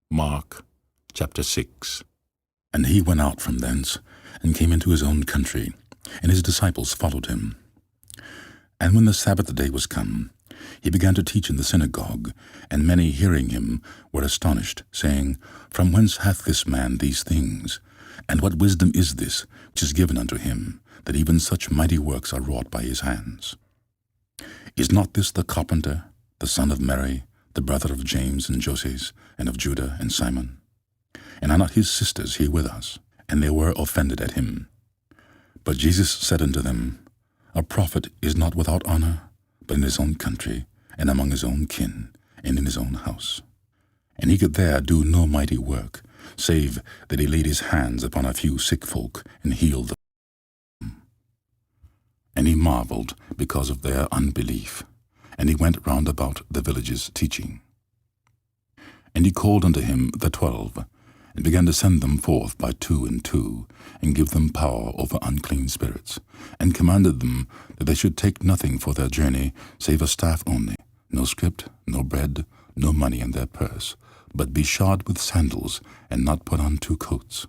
Mark chapter 6. And he went out from thence, and came into his own country, and his disciples followed him. And when the Sabbath day was come, he began to teach in the synagogue, and many hearing him were astonished, saying, From whence hath this man these things? And what wisdom is this which is given unto him, that even such mighty works are wrought by his hands? Is not this the carpenter, the son of Mary, the brother of James and Joses, and of Judah and Simon? And are not his sisters here with us? And they were offended at him. But Jesus said unto them, A prophet is not without honor, but in his own country, and among his own kin, and in his own house. And he could there do no mighty work, save that he laid his hands upon a few sick folk, and healed them. And he marveled because of their unbelief. And he went round about the villages teaching. And he called unto him the 12, and began to send them forth by 2 and 2, and give them power over unclean spirits, and commanded them that they should take nothing for their journey, save a staff only, no scrip, no bread, no money in their purse, but be shod with sandals, and not put on 2 coats.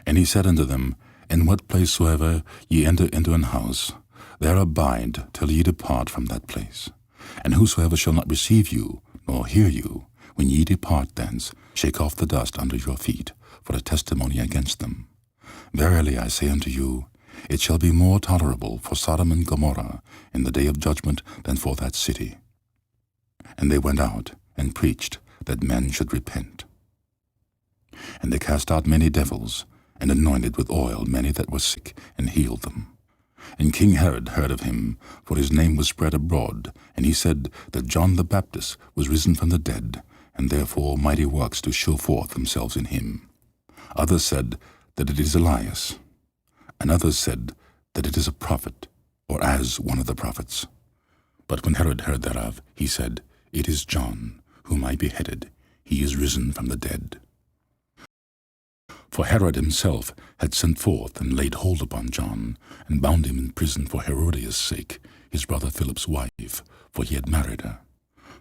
And he said unto them, In what place soever ye enter into an house, there abide till ye depart from that place. And whosoever shall not receive you, nor hear you, when ye depart thence, shake off the dust under your feet, for a testimony against them. Verily I say unto you, it shall be more tolerable for Sodom and Gomorrah in the day of judgment than for that city. And they went out, and preached that men should repent. And they cast out many devils, and anointed with oil many that were sick, and healed them. And King Herod heard of him, for his name was spread abroad, and he said that John the Baptist was risen from the dead, and therefore mighty works do show forth themselves in him. Others said that it is Elias, and others said that it is a prophet, or as one of the prophets. But when Herod heard thereof, he said, It is John, whom I beheaded. He is risen from the dead. For Herod himself had sent forth and laid hold upon John, and bound him in prison for Herodias' sake, his brother Philip's wife, for he had married her.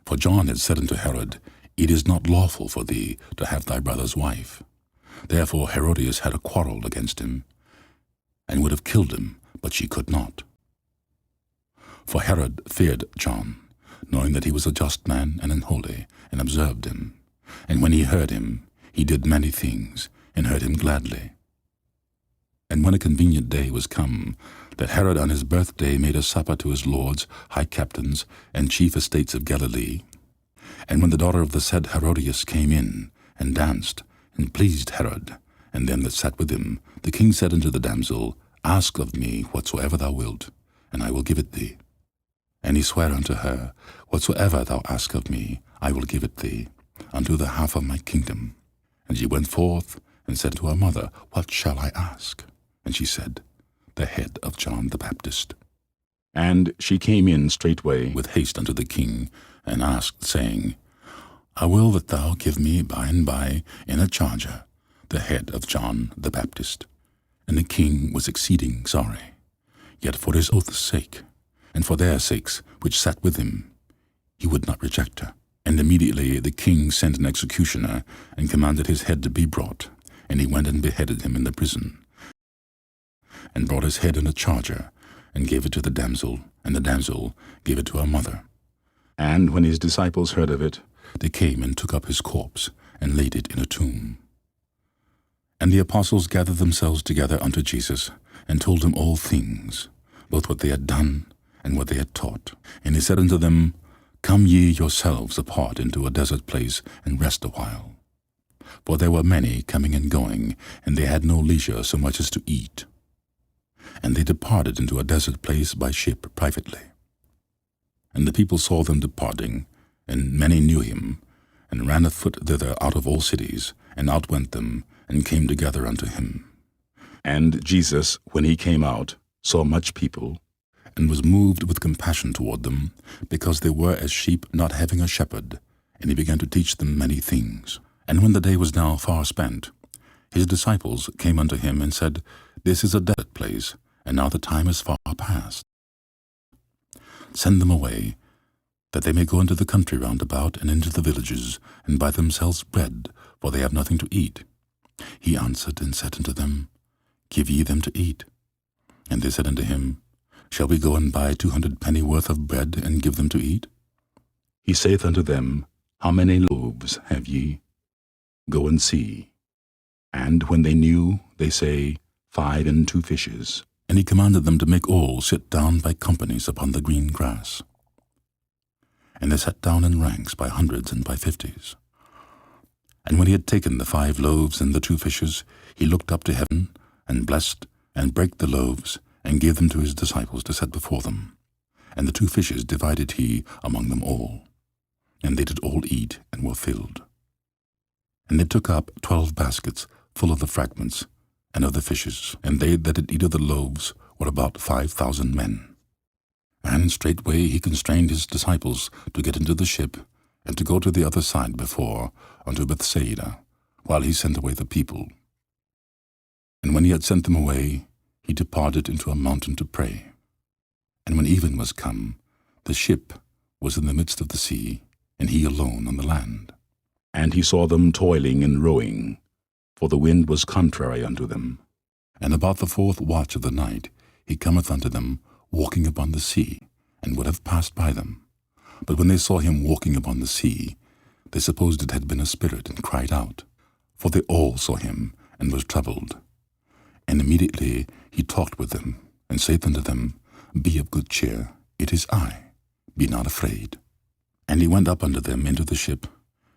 For John had said unto Herod, It is not lawful for thee to have thy brother's wife. Therefore Herodias had a quarrel against him, and would have killed him, but she could not. For Herod feared John, knowing that he was a just man and an holy, and observed him. And when he heard him, he did many things, and heard him gladly. And when a convenient day was come, that Herod on his birthday made a supper to his lords, high captains, and chief estates of Galilee. And when the daughter of the said Herodias came in, and danced, and pleased Herod, and them that sat with him, the king said unto the damsel, Ask of me whatsoever thou wilt, and I will give it thee. And he sware unto her, Whatsoever thou ask of me, I will give it thee, unto the half of my kingdom. And she went forth, and said to her mother, What shall I ask? And she said, The head of John the Baptist. And she came in straightway with haste unto the king, and asked, saying, I will that thou give me by and by in a charger the head of John the Baptist. And the king was exceeding sorry, yet for his oath's sake, and for their sakes which sat with him, he would not reject her. And immediately the king sent an executioner, and commanded his head to be brought. And he went and beheaded him in the prison, and brought his head in a charger, and gave it to the damsel, and the damsel gave it to her mother. And when his disciples heard of it, they came and took up his corpse, and laid it in a tomb. And the apostles gathered themselves together unto Jesus, and told him all things, both what they had done, and what they had taught. And he said unto them, Come ye yourselves apart into a desert place, and rest a while. For there were many coming and going, and they had no leisure so much as to eat. And they departed into a desert place by ship privately. And the people saw them departing, and many knew him, and ran afoot thither out of all cities, and outwent them, and came together unto him. And Jesus, when he came out, saw much people, and was moved with compassion toward them, because they were as sheep not having a shepherd, and he began to teach them many things. And when the day was now far spent, his disciples came unto him, and said, This is a desert place, and now the time is far past. Send them away, that they may go into the country round about, and into the villages, and buy themselves bread, for they have nothing to eat. He answered and said unto them, Give ye them to eat. And they said unto him, Shall we go and buy 200 pennyworth of bread, and give them to eat? He saith unto them, How many loaves have ye? Go and see. And when they knew, they say, 5 and 2 fishes. And he commanded them to make all sit down by companies upon the green grass. And they sat down in ranks by hundreds and by 50s. And when he had taken the 5 loaves and the 2 fishes, he looked up to heaven, and blessed, and brake the loaves, and gave them to his disciples to set before them. And the 2 fishes divided he among them all. And they did all eat, and were filled. And they took up 12 baskets full of the fragments, and of the fishes, and they that did eat of the loaves were about 5,000 men. And straightway he constrained his disciples to get into the ship, and to go to the other side before, unto Bethsaida, while he sent away the people. And when he had sent them away, he departed into a mountain to pray. And when even was come, the ship was in the midst of the sea, and he alone on the land. And he saw them toiling and rowing, for the wind was contrary unto them. And about the 4th watch of the night he cometh unto them, walking upon the sea, and would have passed by them. But when they saw him walking upon the sea, they supposed it had been a spirit, and cried out. For they all saw him, and was troubled. And immediately he talked with them, and saith unto them, Be of good cheer, it is I, be not afraid. And he went up unto them into the ship,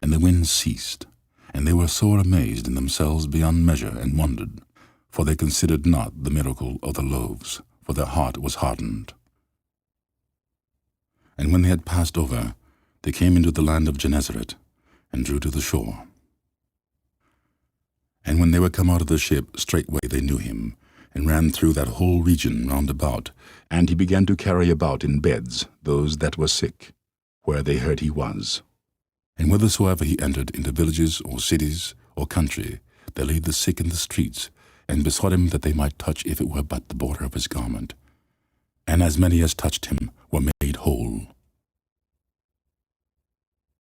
and the wind ceased, and they were sore amazed in themselves beyond measure, and wondered, for they considered not the miracle of the loaves, for their heart was hardened. And when they had passed over, they came into the land of Gennesaret, and drew to the shore. And when they were come out of the ship, straightway they knew him, and ran through that whole region round about. And he began to carry about in beds those that were sick, where they heard he was. And whithersoever he entered into villages or cities or country, they laid the sick in the streets, and besought him that they might touch, if it were but the border of his garment. And as many as touched him were made whole.